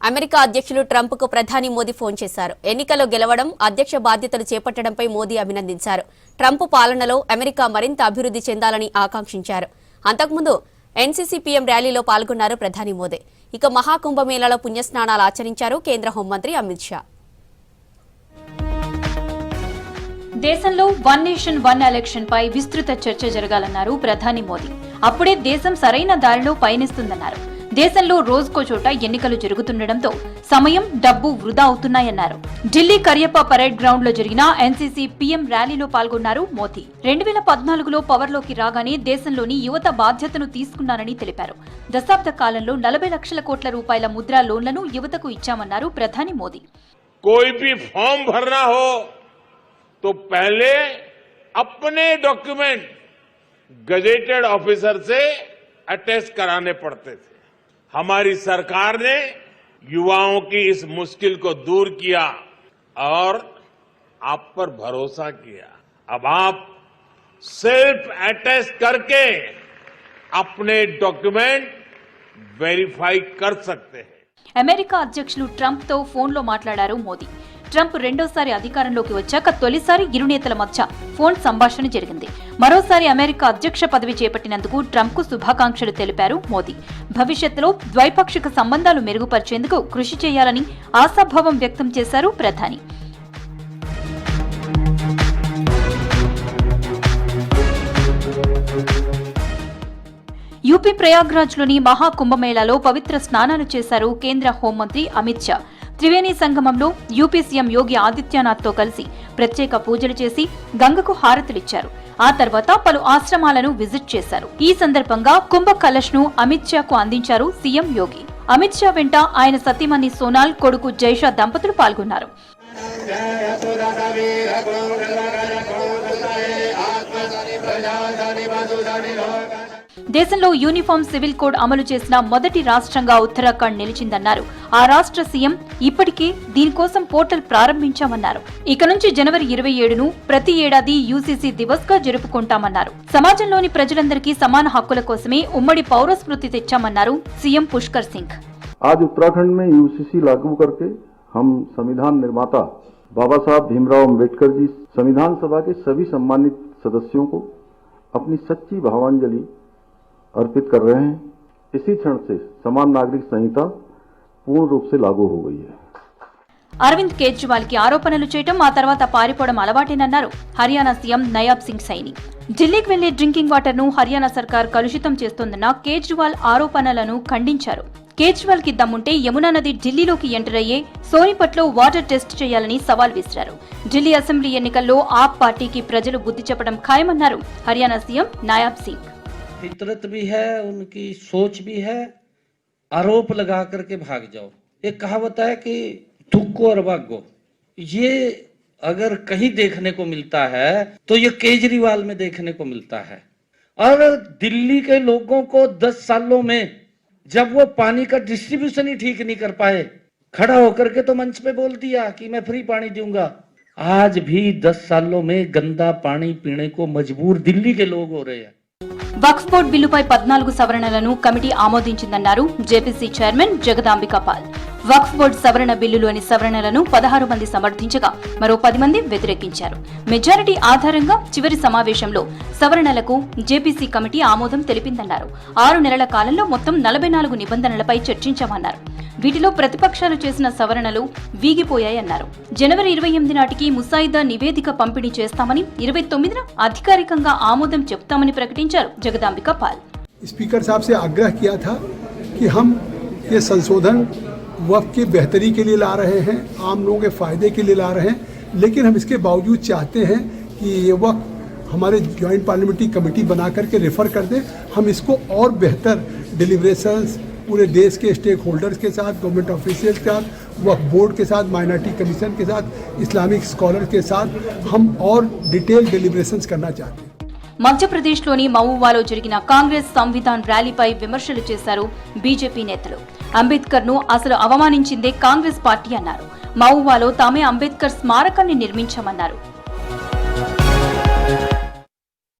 America అధ్యక్షులు Trump కు ప్రధాని మోదీ ఫోన్ చేశారు. ఎన్నికల్లో గెలవడం, అధ్యక్ష బాధ్యతలు చేపట్టడంపై మోదీ అభినందించారు. ట్రంప్ పాలనలో అమెరికా మరింత అభివృద్ధి చెందాలని ఆకాంక్షించారు. అంతకుముందు ఎన్సీసీపీఎం ర్యాలీలో పాల్గొన్నారు ప్రధాని మోదీ. ఇక మహాకుంభమేళాలో పుణ్యస్నానాలు ఆచరించారు కేంద్ర హోంమంత్రి అమిత్ షా. దేశంలో వన్ నేషన్ వన్ ఎలక్షన్ పై విస్తృత చర్చ జరగాలన్నారు ప్రధాని మోదీ. అప్పుడే దేశం సరైన దారిలో పయనిస్తుందన్నారు. దేశంలో రోజుకో చోట ఎన్నికలు జరుగుతుండటంతో సమయం, డబ్బు వృధా అవుతున్నాయన్నారు. ఢిల్లీ కరియప్ప పరేడ్ గ్రౌండ్ లో జరిగిన ఎన్సీసీ పీఎం ర్యాలీలో పాల్గొన్నారు మోదీ. 2014లో పవర్లోకి రాగానే దేశంలోని యువత బాధ్యతను తీసుకున్నారని తెలిపారు. దశాబ్ద కాలంలో 40 లక్షల కోట్ల రూపాయల ముద్రా లోన్లను యువతకు ఇచ్చామన్నారు ప్రధాని మోదీ. कोई भी फॉर्म भरना हो तो पहले अपने डॉक्यूमेंट गजेटेड ऑफिसर से अटेस्ट कराने पड़ते थे. हमारी सरकार ने युवाओं की इस मुश्किल को दूर किया और आप पर भरोसा किया. अब आप सेल्फ अटेस्ट करके अपने डॉक्यूमेंट वेरीफाई कर सकते हैं. అమెరికా అధ్యక్షులు ట్రంప్ తో ఫోన్లో మాట్లాడారు మోదీ. ట్రంప్ రెండోసారి అధికారంలోకి వచ్చాక తొలిసారి ఇరు నేతల మధ్య ఫోన్ సంభాషణ జరిగింది. మరోసారి అమెరికా అధ్యక్ష పదవి చేపట్టినందుకు ట్రంప్ కు శుభాకాంక్షలు తెలిపారు మోదీ. భవిష్యత్తులో ద్వైపాక్షిక సంబంధాలు మెరుగుపరిచేందుకు కృషి చేయాలని ఆశాభావం వ్యక్తం చేశారు ప్రధాని. యూపీ ప్రయాగ్రాజ్ లోని మహాకుంభమేళాలో పవిత్ర స్నానాలు చేశారు కేంద్ర హోంమంత్రి అమిత్ షా. త్రివేణి సంగమంలో యూపీ సీఎం యోగి ఆదిత్యనాథ్ తో కలిసి ప్రత్యేక పూజలు చేసి గంగకు హారతులిచ్చారు. ఆ తర్వాత పలు ఆశ్రమాలను విజిట్ చేశారు. ఈ సందర్భంగా కుంభ కలశ్ ను అమిత్ షాకు అందించారు సీఎం యోగి. అమిత్ షా వెంట ఆయన సతీమణి సోనాల్, కొడుకు జైషా దంపతులు పాల్గొన్నారు. దేశంలో యూనిఫామ్ సివిల్ కోడ్ అమలు చేసిన మొదటి రాష్ట్రంగా ఉత్తరాఖండ్ నిలిచిందన్నారు. ఆ రాష్ట్ర సీఎం ఇప్పటికే దీనికోసం పోర్టల్ ప్రారంభించామన్నారు. ఇక నుంచి జనవరి 27ను ప్రతి ఏడాది యూసీసీ దివస్ గా జరుపుకుంటామన్నారు. సమాజంలోని ప్రజలందరికీ సమాన హక్కుల కోసమే ఉమ్మడి పౌరస్మృతి తెచ్చామన్నారు సీఎం పుష్కర్ సింగ్. आज उत्तराखंड में यूसीसी लागू करके हम संविधान निर्माता बाबा साहब भीमराव अम्बेडकर जी संविधान सभा के सभी सम्मानित सदस्यों को अपनी सच्ची भावांजलि अर्पित कर रहे हैं. इसी क्षण से समान नागरिक संहिता पूर्ण रूप से लागू हो गई है. అరవింద్ కేజ్రీవాల్ కి ఆరోపణలు చేయడం, ఆ తర్వాత పారిపోవడం అలవాటేనన్నారు హర్యానా సీఎం నయాబ్ సింగ్ సైని. ఢిల్లీకి వెళ్లే డ్రింకింగ్ వాటర్ ను హర్యానా సర్కార్ కలుషితం చేస్తోందన్న కేజ్రీవాల్ ఆరోపణలను ఖండించారు. కేజ్రీవాల్ కి దమ్ముంటే యమునా నది ఢిల్లీలోకి ఎంటర్ అయ్యే సోనిపట్లో వాటర్ టెస్ట్ చేయాలని సవాల్ విసిరారు. ఢిల్లీ అసెంబ్లీ ఎన్నికల్లో ఆప్ పార్టీకి ప్రజలు బుద్ధి చెప్పడం ఖాయమన్నారు హర్యానా సీఎం నయాబ్ సింగ్. फितरत भी है, उनकी सोच भी है. आरोप लगा करके भाग जाओ. एक कहावत है कि थुक्को और भागो. ये अगर कहीं देखने को मिलता है तो ये केजरीवाल में देखने को मिलता है. और दिल्ली के लोगों को 10 सालों में जब वो पानी का डिस्ट्रीब्यूशन ही ठीक नहीं कर पाए, खड़ा होकर के तो मंच पे बोल दिया कि मैं फ्री पानी दूंगा. आज भी 10 सालों में गंदा पानी पीने को मजबूर दिल्ली के लोग हो रहे हैं. వక్ఫ్ బోర్డు బిల్లుపై 14 సవరణలను కమిటీ ఆమోదించిందన్నారు JPC chairman Jagdambika Pal. Waqf board సవరణ బిల్లులోని సవరణలను 16 మంది సమర్థించగా మరో 10 మంది వ్యతిరేకించారు. మెజారిటీ ఆధారంగా చివరి సమావేశంలో సవరణలకు జేపీసీ కమిటీ ఆమోదం తెలిపిందన్నారు. 6 నెలల కాలంలో మొత్తం 44 నిబంధనలపై చర్చించామన్నారు. వీటిలో ప్రతిపక్షాలు చేసిన సవరణలు వీగిపోయాయన్నారు. జనవరి 28 నాటికి ముసాయిదా నివేదిక పంపిణీ చేస్తామని, 29న అధికారికంగా ఆమోదం చెప్తామని ప్రకటించారు జగదాంబికా పాల్. स्पीकर साहब से आग्रह किया था कि हम ये संशोधन वक्फ की बेहतरी के लिए ला रहे हैं, आम लोगों के फायदे के लिए ला रहे हैं, लेकिन हम इसके बावजूद चाहते हैं कि ये वक्फ हमारे ज्वाइंट पार्लियामेंट्री कमेटी बना करके रेफर कर दें. हम इसको और बेहतर डिलीवरेशंस पूरे देश के स्टेक होल्डर्स के साथ, गवर्नमेंट ऑफिशियल्स के साथ, वक्फ बोर्ड के साथ, माइनॉरिटी कमीशन के साथ, इस्लामिक स्कॉलर के साथ हम और डिटेल डिलीवरेशंस करना चाहते हैं. మధ్యప్రదేశ్లోని మహూవాలో జరిగిన కాంగ్రెస్ సంవిధాన్ ర్యాలీపై విమర్శలు చేశారు బీజేపీ నేతలు. అంబేద్కర్ ను అసలు అవమానించిందే కాంగ్రెస్ పార్టీ అన్నారు. మహూవాలో తామే అంబేద్కర్ స్మారకాన్ని నిర్మించామన్నారు.